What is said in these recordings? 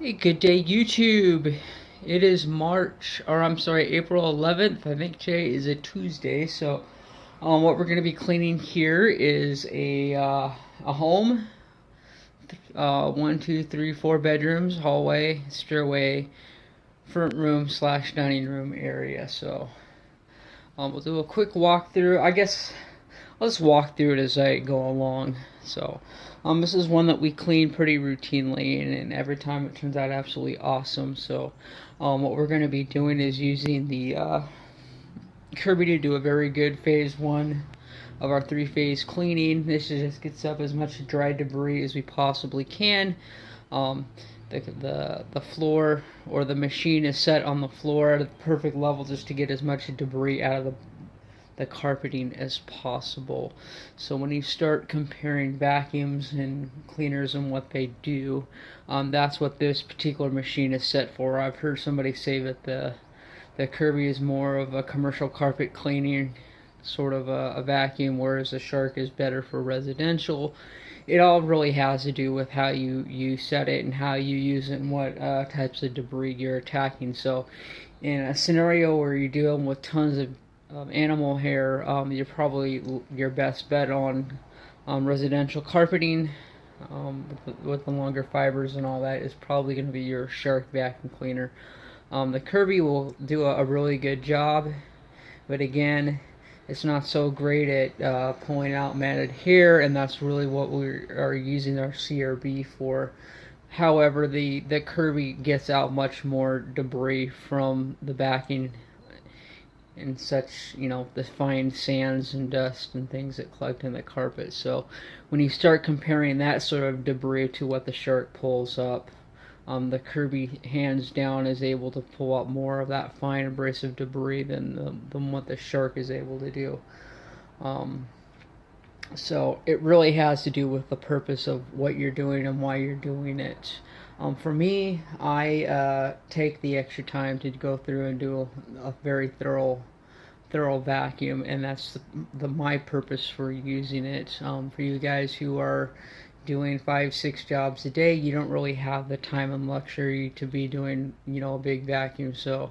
Hey, good day, YouTube. It is April 11th. I think today is a Tuesday. So, what we're going to be cleaning here is a home. One, two, three, four bedrooms, hallway, stairway, front room slash dining room area. So, we'll do a quick walkthrough. I guess I'll just walk through it as I go along. So, this is one that we clean pretty routinely, and every time it turns out absolutely awesome. So, what we're going to be doing is using the Kirby to do a very good phase one of our three-phase cleaning. This just gets up as much dry debris as we possibly can. Um, the floor or the machine is set on the floor at a perfect level just to get as much debris out of the carpeting as possible. So when you start comparing vacuums and cleaners and what they do, that's what this particular machine is set for. I've heard somebody say that the Kirby is more of a commercial carpet cleaning sort of a vacuum, whereas the Shark is better for residential. It all really has to do with how you set it and how you use it and what types of debris you're attacking. So in a scenario where you're dealing with tons of animal hair, you're probably your best bet on residential carpeting with the longer fibers and all that is probably going to be your Shark vacuum cleaner. The Kirby will do a really good job, but again, it's not so great at pulling out matted hair, and that's really what we are using our CRB for. However, the Kirby gets out much more debris from the backing and such, the fine sands and dust and things that collect in the carpet. So when you start comparing that sort of debris to what the Shark pulls up, the Kirby hands down is able to pull up more of that fine abrasive debris than what the Shark is able to do. Um, so it really has to do with the purpose of what you're doing and why you're doing it. For me, I take the extra time to go through and do a very thorough vacuum, and that's my purpose for using it. For you guys who are doing 5-6 jobs a day, you don't really have the time and luxury to be doing a big vacuum. So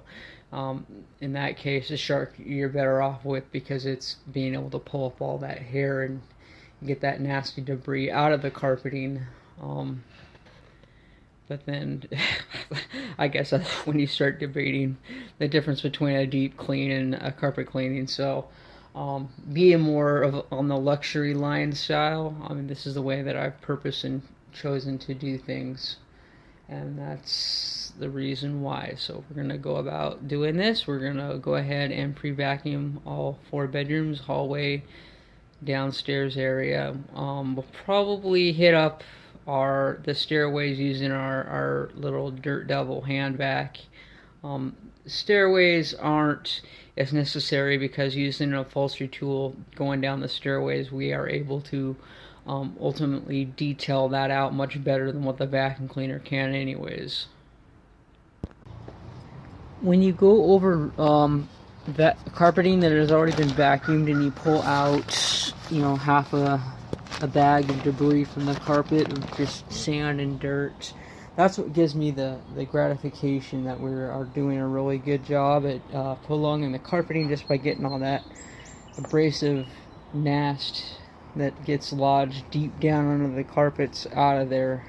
in that case, the Shark you're better off with, because it's being able to pull up all that hair and get that nasty debris out of the carpeting. But then I guess that's when you start debating the difference between a deep clean and a carpet cleaning. So being more of on the luxury line style, I mean, this is the way that I've purposed and chosen to do things, and that's the reason why. So if we're gonna go about doing this, we're gonna go ahead and pre-vacuum all four bedrooms, hallway, downstairs area. We'll probably hit up the stairways using our little Dirt Devil hand vac. Stairways aren't as necessary, because using an upholstery tool going down the stairways, we are able to ultimately detail that out much better than what the vacuum cleaner can anyways. When you go over that carpeting that has already been vacuumed, and you pull out half a bag of debris from the carpet of just sand and dirt, that's what gives me the gratification that we are doing a really good job at prolonging the carpeting, just by getting all that abrasive nast that gets lodged deep down under the carpets out of there.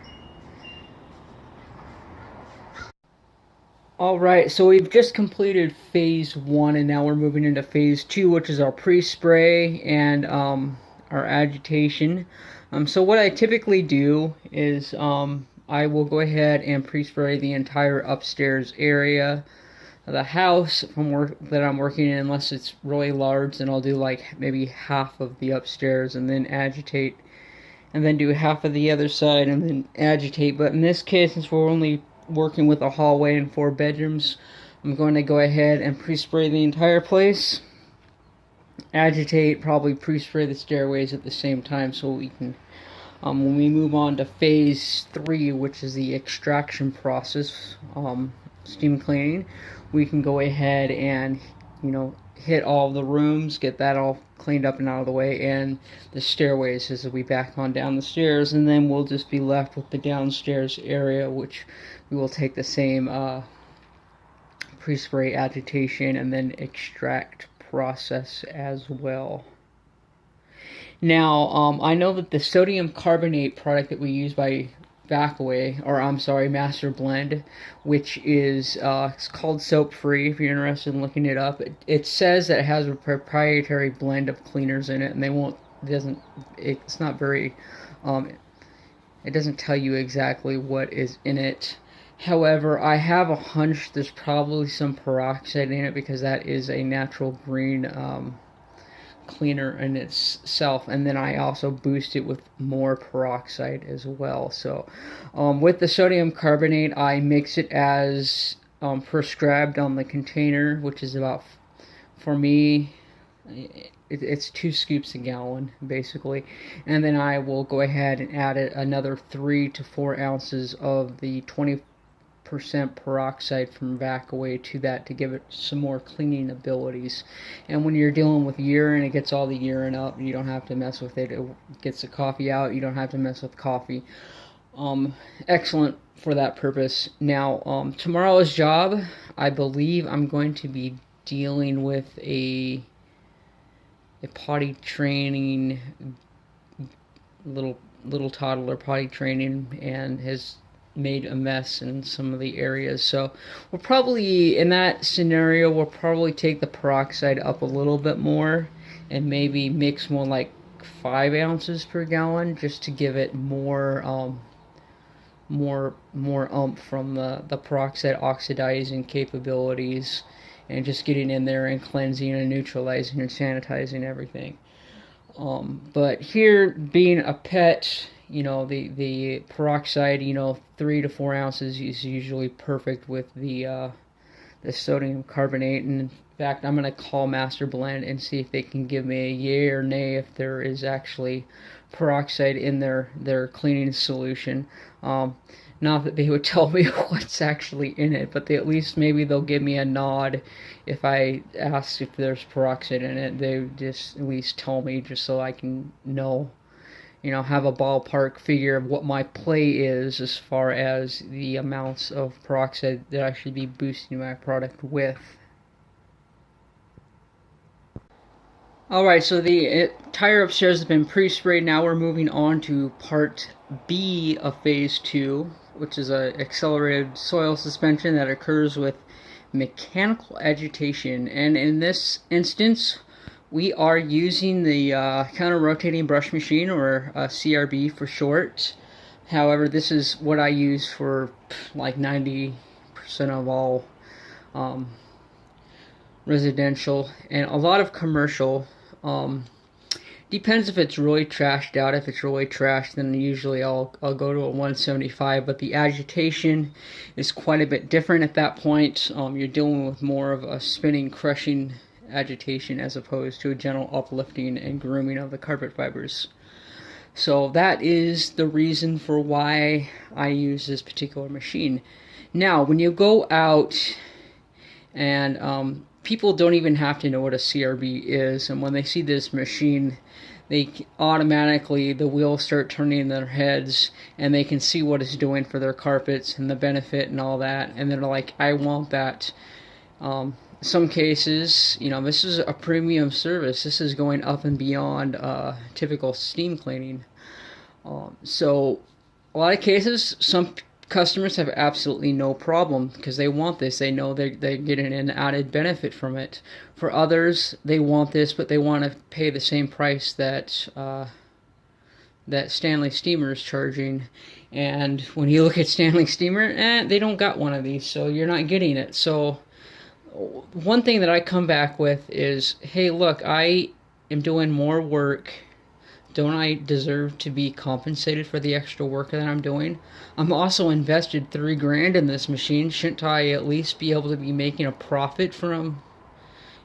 Alright, so we've just completed phase one, and now we're moving into phase two, which is our pre-spray and our agitation. So what I typically do is I will go ahead and pre-spray the entire upstairs area of the house that I'm working in. Unless it's really large, then I'll do like maybe half of the upstairs and then agitate, and then do half of the other side and then agitate. But in this case, since we're only working with a hallway and four bedrooms, I'm going to go ahead and pre-spray the entire place, agitate, probably pre-spray the stairways at the same time, so we can when we move on to phase three, which is the extraction process, steam cleaning, we can go ahead and hit all the rooms, get that all cleaned up and out of the way, and the stairways as we back on down the stairs, and then we'll just be left with the downstairs area, which we will take the same pre-spray agitation and then extract process as well. Now, I know that the sodium carbonate product that we use by Master Blend, which is it's called Soap Free. If you're interested in looking it up, it says that it has a proprietary blend of cleaners in it, and it's not very, it doesn't tell you exactly what is in it. However, I have a hunch there's probably some peroxide in it, because that is a natural green cleaner in itself, and then I also boost it with more peroxide as well. So with the sodium carbonate, I mix it as prescribed on the container, which is about, for me, it's 2 scoops a gallon basically, and then I will go ahead and add another 3 to 4 ounces of the 20% peroxide from Vacaway to that, to give it some more cleaning abilities. And when you're dealing with urine, it gets all the urine up, you don't have to mess with it. It gets the coffee out, you don't have to mess with coffee. Excellent for that purpose. Now, tomorrow's job, I believe I'm going to be dealing with a potty training, little toddler potty training, and his made a mess in some of the areas. So we'll probably, in that scenario, we'll probably take the peroxide up a little bit more and maybe mix more like 5 ounces per gallon, just to give it more oomph from the peroxide oxidizing capabilities, and just getting in there and cleansing and neutralizing and sanitizing everything. But here, being a pet, the peroxide, 3 to 4 ounces is usually perfect with the sodium carbonate. And in fact, I'm going to call Master Blend and see if they can give me a yay or nay if there is actually peroxide in their cleaning solution. Not that they would tell me what's actually in it, but maybe they'll give me a nod if I ask if there's peroxide in it. They just at least tell me, just so I can know, have a ballpark figure of what my play is as far as the amounts of peroxide that I should be boosting my product with. Alright, so the tire upstairs has been pre-sprayed. Now we're moving on to part B of phase 2, which is an accelerated soil suspension that occurs with mechanical agitation. And in this instance, we are using the counter-rotating brush machine, or CRB for short. However, this is what I use for like 90% of all residential and a lot of commercial. Depends if it's really trashed out. If it's really trashed, then usually I'll go to a 175. But the agitation is quite a bit different at that point. You're dealing with more of a spinning, crushing agitation as opposed to a gentle uplifting and grooming of the carpet fibers. So that is the reason for why I use this particular machine. Now, when you go out, and people don't even have to know what a CRB is, and when they see this machine, they automatically, the wheels start turning in their heads, and they can see what it's doing for their carpets and the benefit and all that, and they're like, I want that. Some cases, this is a premium service. This is going up and beyond typical steam cleaning. So a lot of cases, some customers have absolutely no problem because they want this. They know they're getting an added benefit from it. For others, they want this, but they want to pay the same price that Stanley Steamer is charging. And when you look at Stanley Steamer, they don't got one of these, so you're not getting it. So one thing that I come back with is, hey, look, I am doing more work. Don't I deserve to be compensated for the extra work that I'm doing? I'm also invested $3,000 in this machine. Shouldn't I at least be able to be making a profit from,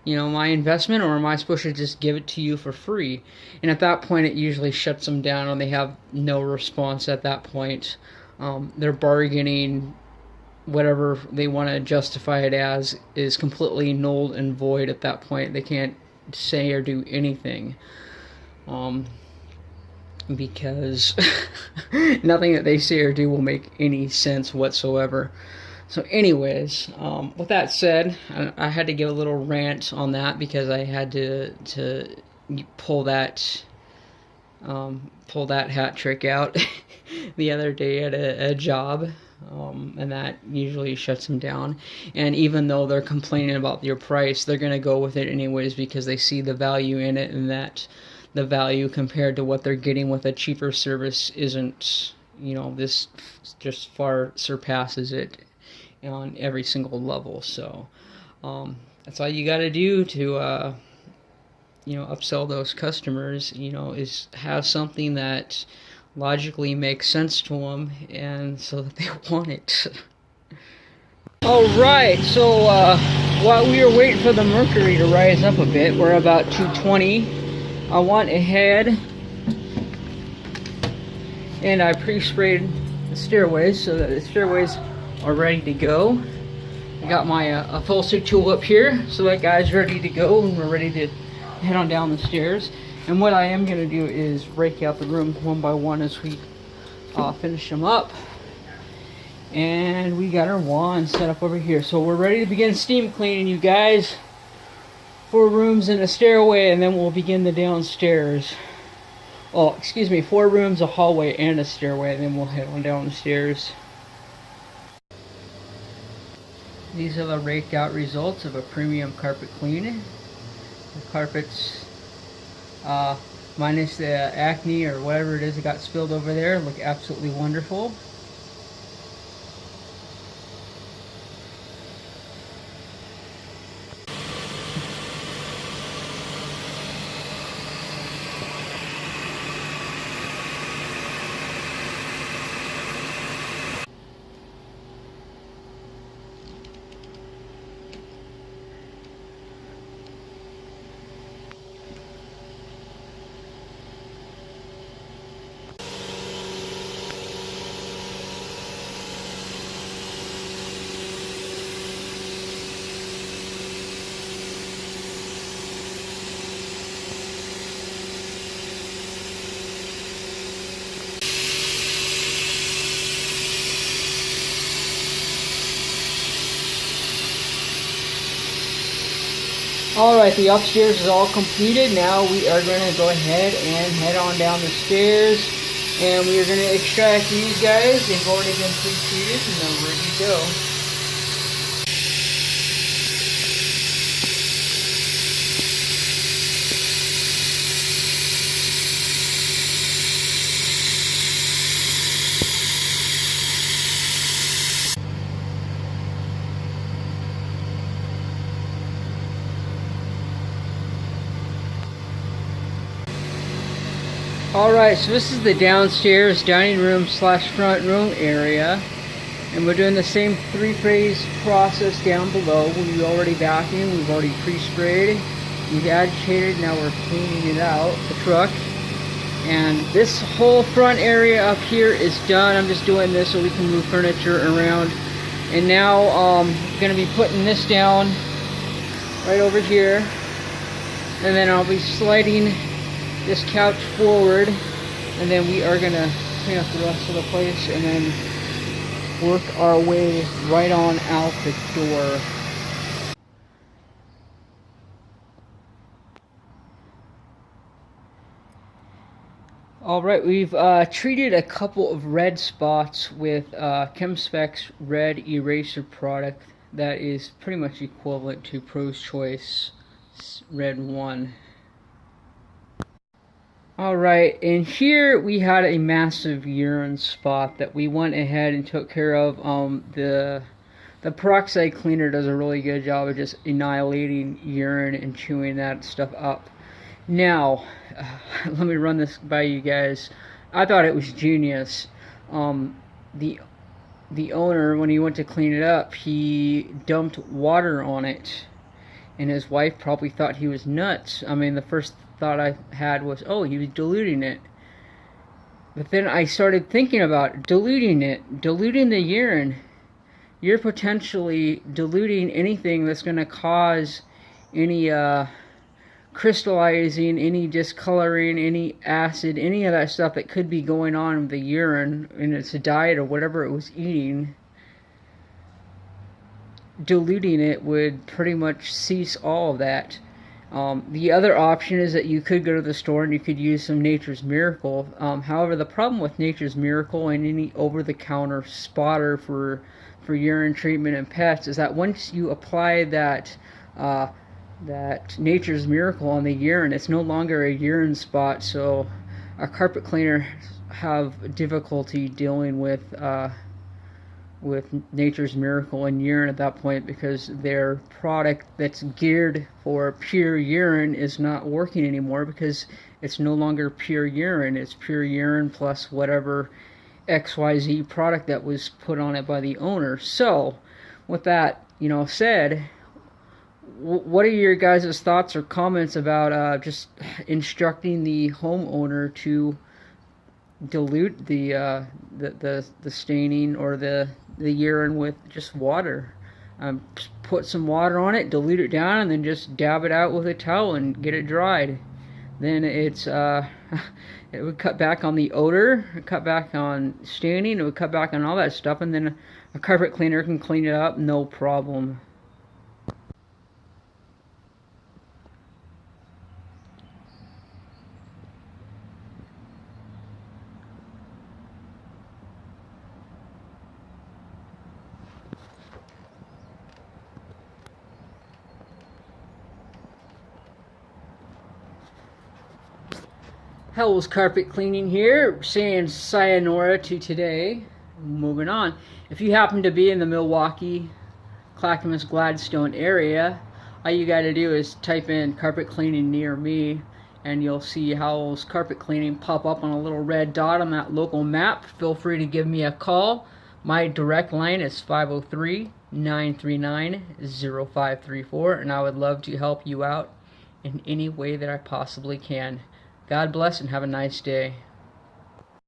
my investment, or am I supposed to just give it to you for free? And at that point, it usually shuts them down, and they have no response at that point. They're bargaining, whatever they want to justify it as is completely null and void at that point. They can't say or do anything. Because nothing that they say or do will make any sense whatsoever. So anyways, with that said, I had to give a little rant on that because I had to pull that hat trick out the other day at a job, and that usually shuts them down. And even though they're complaining about your price, they're going to go with it anyways because they see the value in it, and that the value compared to what they're getting with a cheaper service isn't, this just far surpasses it on every single level. So that's all you got to do to upsell those customers, is have something that logically makes sense to them, and so that they want it. Alright, so while we were waiting for the mercury to rise up a bit, we're about 220. I went ahead and I pre-sprayed the stairways so that the stairways are ready to go. I got my upholstery tool up here, so that guy's ready to go, and we're ready to head on down the stairs. And what I am going to do is rake out the rooms one by one as we finish them up. And we got our wand set up over here, so we're ready to begin steam cleaning, you guys. 4 rooms and a stairway, and then we'll begin the downstairs. Oh, excuse me, 4 rooms, a hallway, and a stairway, and then we'll head on down the stairs. These are the raked out results of a premium carpet cleaning. The carpets, minus the acne or whatever it is that got spilled over there, look absolutely wonderful. Alright, the upstairs is all completed. Now we are going to go ahead and head on down the stairs. And we are going to extract these guys. They've already been pre-treated and they're ready to go. Alright, so this is the downstairs dining room slash front room area. And we're doing the same 3-phase process down below. We've already vacuumed, we've already pre-sprayed, we've agitated, now we're cleaning it out, the truck. And this whole front area up here is done. I'm just doing this so we can move furniture around. And now I'm going to be putting this down right over here. And then I'll be sliding this couch forward, and then we are going to clean up the rest of the place and then work our way right on out the door. Alright, we've treated a couple of red spots with ChemSpec's red eraser product that is pretty much equivalent to Pro's Choice Red 1. Alright, and here we had a massive urine spot that we went ahead and took care of. The peroxide cleaner does a really good job of just annihilating urine and chewing that stuff up. Now, let me run this by you guys. I thought it was genius. The owner, when he went to clean it up, he dumped water on it, and his wife probably thought he was nuts. I mean, the first thought I had was, oh, he was diluting it. But then I started thinking about diluting the urine. you're potentially diluting anything that's going to cause any crystallizing, any discoloring, any acid, any of that stuff that could be going on with the urine in its diet or whatever it was eating. Diluting it would pretty much cease all of that. The other option is that you could go to the store and you could use some Nature's Miracle. However, the problem with Nature's Miracle and any over-the-counter spotter for urine treatment and pets is that once you apply that Nature's Miracle on the urine, it's no longer a urine spot. So a carpet cleaner have difficulty dealing with Nature's Miracle and urine at that point, because their product that's geared for pure urine is not working anymore, because it's no longer pure urine. It's pure urine plus whatever XYZ product that was put on it by the owner. So with that said, what are your guys' thoughts or comments about just instructing the homeowner to dilute the staining or the urine with just water? Put some water on it, dilute it down, and then just dab it out with a towel and get it dried. Then it's it would cut back on the odor, cut back on staining, it would cut back on all that stuff, and then a carpet cleaner can clean it up, no problem. Howells Carpet Cleaning here, saying sayonara to today. Moving on. If you happen to be in the Milwaukee, Clackamas, Gladstone area, all you got to do is type in carpet cleaning near me, and you'll see Howells Carpet Cleaning pop up on a little red dot on that local map. Feel free to give me a call. My direct line is 503-939-0534, and I would love to help you out in any way that I possibly can. God bless and have a nice day.